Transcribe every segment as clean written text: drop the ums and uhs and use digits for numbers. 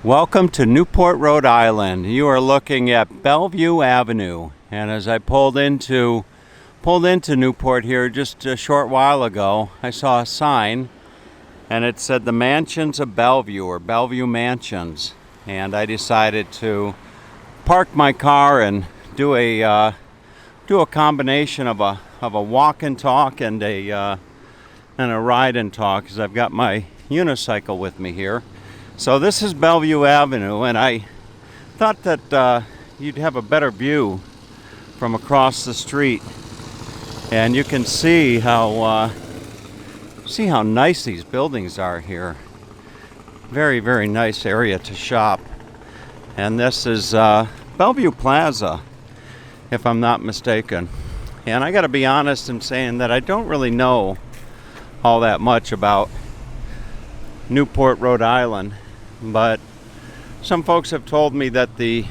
Welcome to Newport, Rhode Island. You are looking at Bellevue Avenue, and as I pulled into Newport here just a short while ago, I saw a sign, and it said the Mansions of Bellevue, or Bellevue Mansions, and I decided to park my car and do a combination of a walk and talk and a ride and talk, because I've got my unicycle with me here. So this is Bellevue Avenue, and I thought that you'd have a better view from across the street, and you can see how nice these buildings are here. Very, very nice area to shop. And this is Bellevue Plaza, if I'm not mistaken. And I got to be honest in saying that I don't really know all that much about Newport, Rhode Island. But some folks have told me that the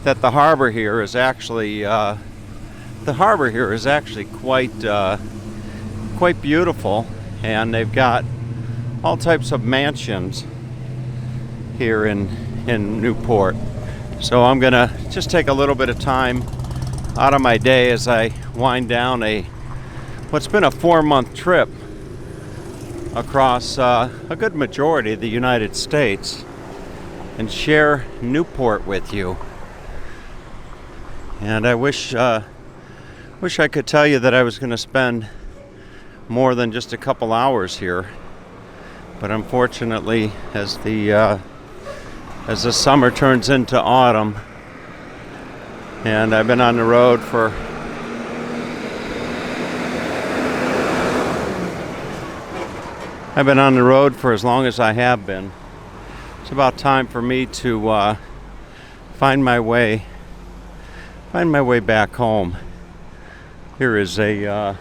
harbor here is actually quite beautiful, and they've got all types of mansions here in Newport. So I'm gonna just take a little bit of time out of my day as I wind down what's been a 4-month trip across a good majority of the United States and share Newport with you. And I wish I could tell you that I was going to spend more than just a couple hours here, but unfortunately, as the summer turns into autumn, and I've been on the road for as long as I have been. It's about time for me to find my way back home. Here is here's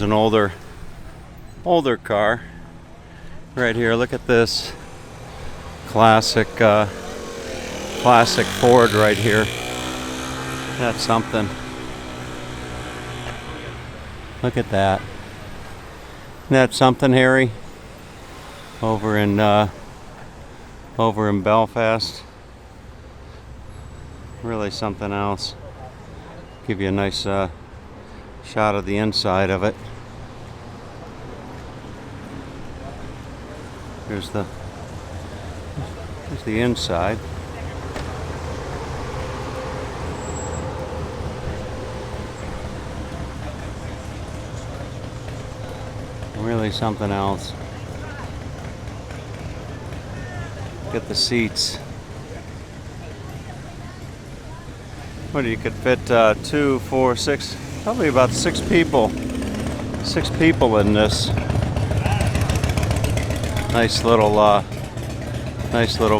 an older car right here. Look at this classic Ford right here. That's something. Look at that. Isn't that something, Harry? Over in Belfast. Really something else. Give you a nice shot of the inside of it. Here's the inside. Really something else. Get the seats. What, you could fit 2, 4, 6, probably about 6 people. 6 people in this. Nice little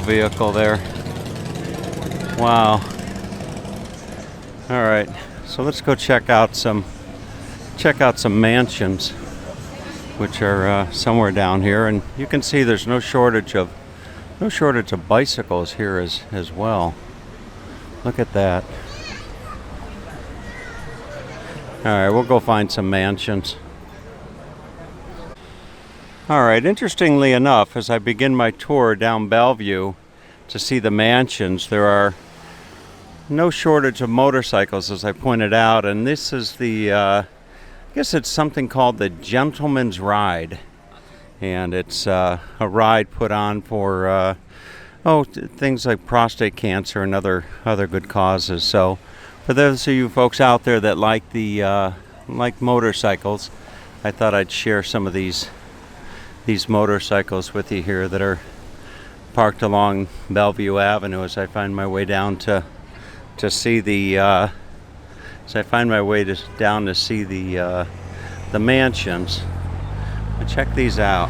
vehicle there. Wow. All right, so let's go check out some mansions, which are somewhere down here, and you can see there's no shortage of bicycles here as well. Look at that. All right, we'll go find some mansions. All right, interestingly enough, as I begin my tour down Bellevue to see the mansions, there are no shortage of motorcycles, as I pointed out, and this is I guess it's something called the Gentleman's Ride, and it's a ride put on for things like prostate cancer and other good causes. So for those of you folks out there that like motorcycles, I thought I'd share some of these motorcycles with you here that are parked along Bellevue Avenue as I find my way down to see the mansions. But check these out.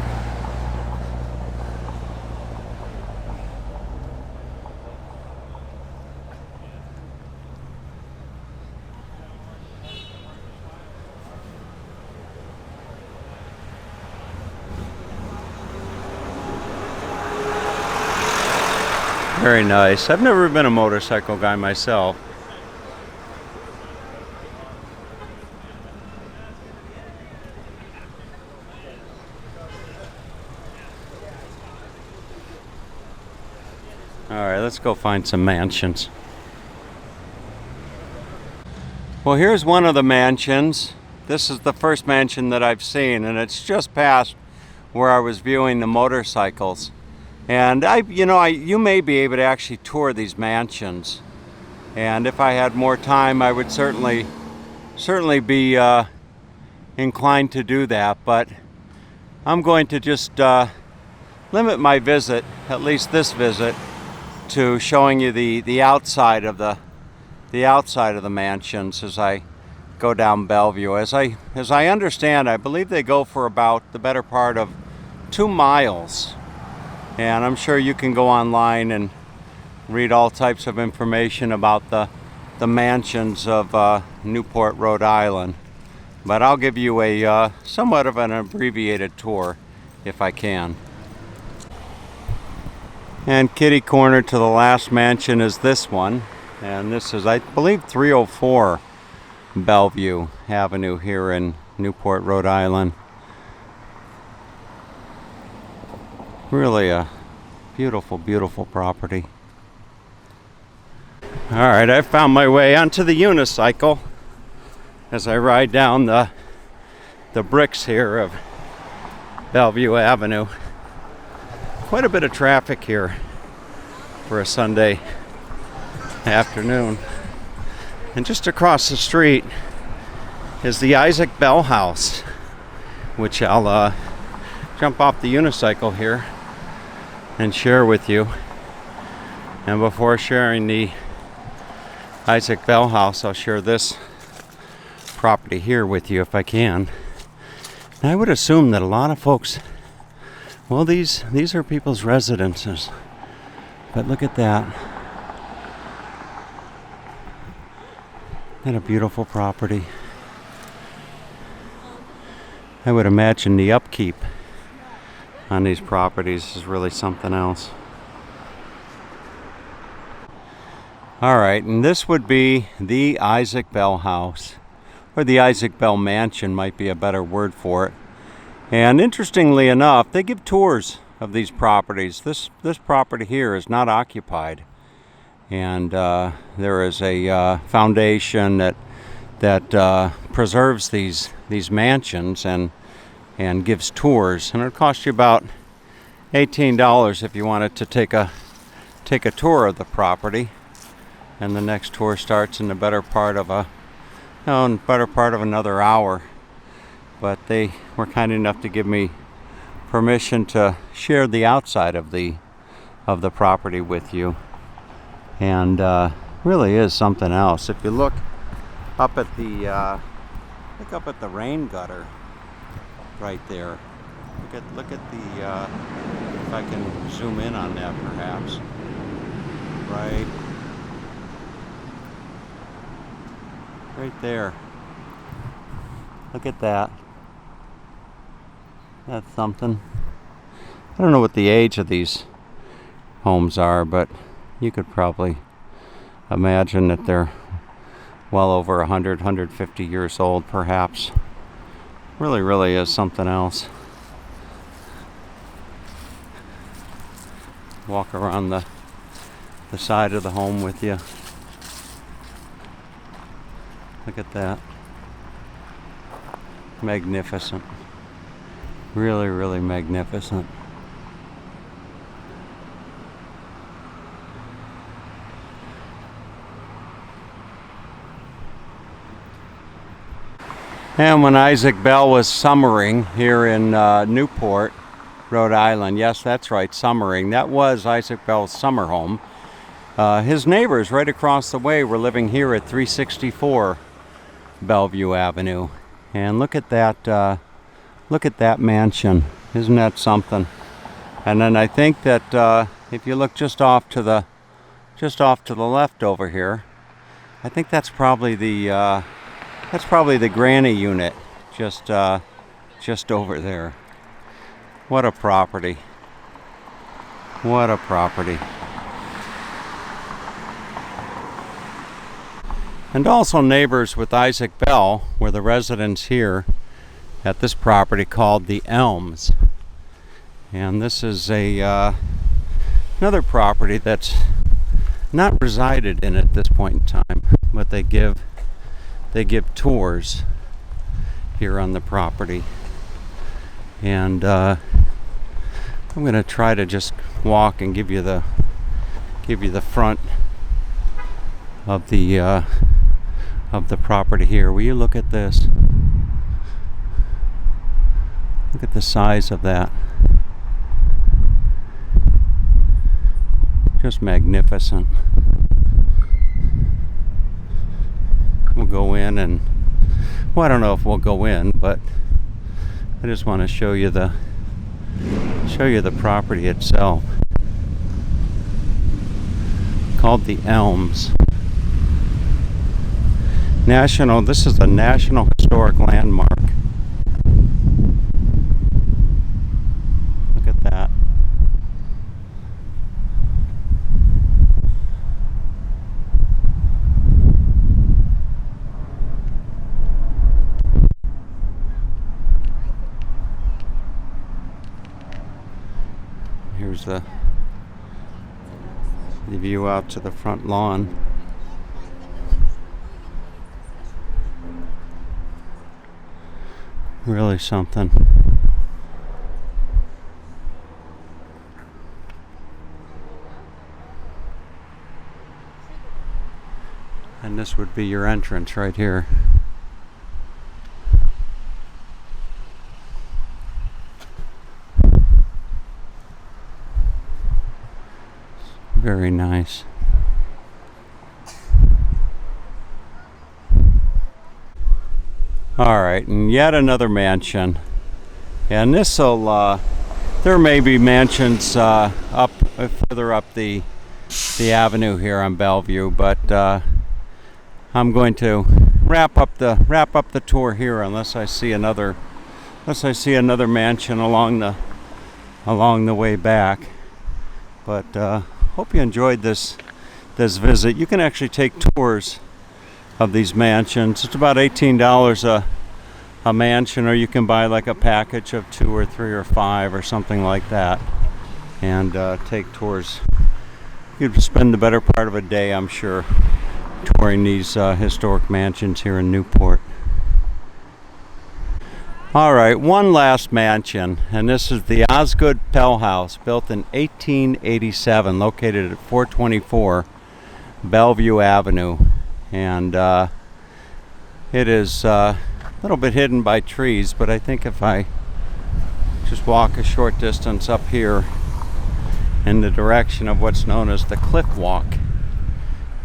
Very nice. I've never been a motorcycle guy myself. All right, let's go find some mansions. Well, here's one of the mansions. This is the first mansion that I've seen, and it's just past where I was viewing the motorcycles. And you may be able to actually tour these mansions. And if I had more time, I would certainly be inclined to do that. But I'm going to just limit my visit, at least this visit, to showing you the outside of the mansions as I go down Bellevue. As I understand, I believe they go for about the better part of 2 miles. And I'm sure you can go online and read all types of information about the mansions of Newport, Rhode Island. But I'll give you a somewhat of an abbreviated tour if I can. And kitty corner to the last mansion is this one. And this is, I believe, 304 Bellevue Avenue here in Newport, Rhode Island. Really a beautiful, beautiful property. All right, I found my way onto the unicycle as I ride down the bricks here of Bellevue Avenue. Quite a bit of traffic here for a Sunday afternoon. And just across the street is the Isaac Bell House, which I'll jump off the unicycle here and share with you. And before sharing the Isaac Bell House, I'll share this property here with you if I can. And I would assume that a lot of folks, well, these are people's residences. But look at that. Isn't that a beautiful property? I would imagine the upkeep on these properties is really something else. All right, and this would be the Isaac Bell House, or the Isaac Bell Mansion might be a better word for it. And interestingly enough, they give tours of these properties. This property here is not occupied. And there is a foundation that preserves these mansions and gives tours, and it costs you about $18 if you wanted to take a tour of the property. And the next tour starts in the better part of another hour. But they were kind enough to give me permission to share the outside of the property with you. And really is something else. If you look up at the rain gutter right there. Look at the if I can zoom in on that perhaps. Right there. Look at that. That's something. I don't know what the age of these homes are, but you could probably imagine that they're well over 100, 150 years old, perhaps. Really is something else. Walk around the side of the home with you. Look at that. Magnificent. Really magnificent. And when Isaac Bell was summering here in Newport, Rhode Island, yes, that's right, summering. That was Isaac Bell's summer home. His neighbors right across the way were living here at 364 Bellevue Avenue. And look at that mansion. Isn't that something? And then I think that if you look just off to the left over here, I think that's probably the granny unit just over there. What a property. What a property. And also neighbors with Isaac Bell were the residents here at this property called the Elms. And this is a another property that's not resided in at this point in time, but they give tours here on the property. And I'm going to try to just walk and give you the front of the property here. Will you look at this? Look at the size of that. Just magnificent. We'll go in and, well, I don't know if we'll go in, but I just want to show you the property itself. Called the Elms. This is a National Historic Landmark. Look at that. Here's the view out to the front lawn. Really something. And this would be your entrance right here. Very nice. All right, and yet another mansion. And this'll, there may be mansions up further up the avenue here on Bellevue, but I'm going to wrap up the tour here unless I see another mansion along the way back. But hope you enjoyed this visit. You can actually take tours of these mansions. It's about $18 a mansion, or you can buy like a package of 2 or 3 or 5 or something like that, and take tours. You'd spend the better part of a day, I'm sure, touring these historic mansions here in Newport. All right, one last mansion, and this is the Osgood Pell House, built in 1887, located at 424 Bellevue Avenue. And it is a little bit hidden by trees, but I think if I just walk a short distance up here in the direction of what's known as the Cliff Walk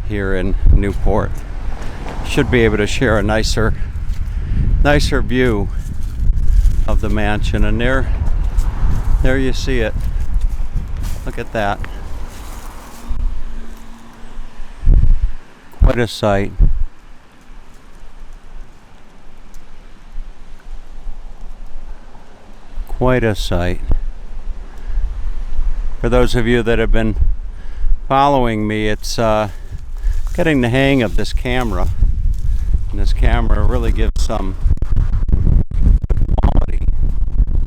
here in Newport, should be able to share a nicer view of the mansion. And there you see it. Look at that. Quite a sight. Quite a sight. For those of you that have been following me, it's getting the hang of this camera. And this camera really gives some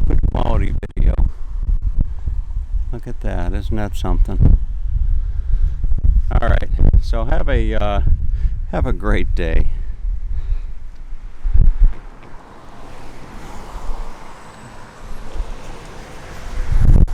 good quality video. Look at that. Isn't that something? All right. So have a great day.